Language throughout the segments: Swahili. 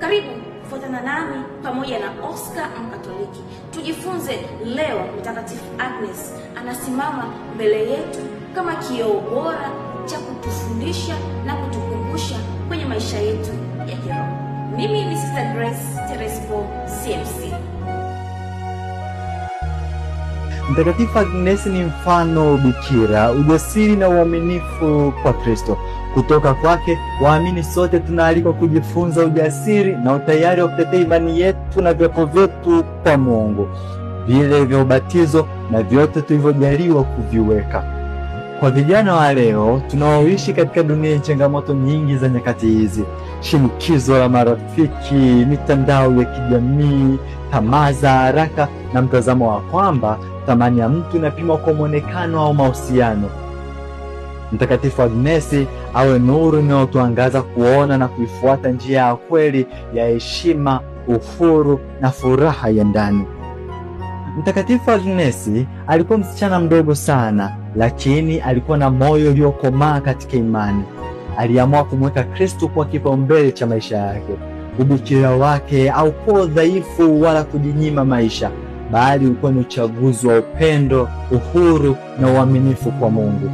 Karibu fuatana nami pamoja na Oscar Mkatoliki. Tujifunze leo Mtakatifu Agnes anasimama mbele yetu kama kioo bora cha kutufundisha na kutukumbusha kwenye maisha yetu ya kiroho. Mimi ni Sister Grace Terespo CMC. Mtakatifu Agnes ni mfano bikira, ujasiri na uaminifu kwa Kristo. Kutoka kwake waamini sote tunaalikwa kujifunza ujasiri na utayari wa kutetea imani yetu na viapo vyetu kwa Mungu, vile vya ubatizo na vyote tulivyojaliwa kuviweka. Kwa vijana wa leo tunaoishi katika dunia yenye changamoto nyingi za nyakati hizi, shinikizo la marafiki, mitandao ya kijamii, tamaa za haraka na mtazamo wa kwamba thamani ya mtu inapimwa kwa muonekano au mahusiano, Mtakatifu Agnes awe nuru inayotuangaza kuona na kuifuata njia ya kweli ya heshima, uhuru na furaha ya ndani. Mtakatifu Agnes alikuwa msichana mdogo sana, lakini alikuwa na moyo uliokomaa katika imani. Aliamua kumweka Kristo kwa kipaumbele cha maisha yake. Ubikira wake haukuwa dhaifu wala kujinyima maisha, bali ulikuwa ni uchaguzi wa upendo, uhuru na uaminifu kwa Mungu.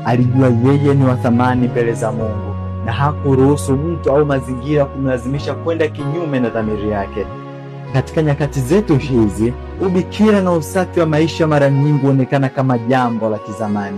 Alijua yeye ni wa thamani mbele za Mungu na hakuruhusu mtu au mazingira kumlazimisha kwenda kinyume na dhamiri yake. Katika nyakati zetu hizi, ubikira na usafi wa maisha mara nyingi huonekana kama jambo la kizamani.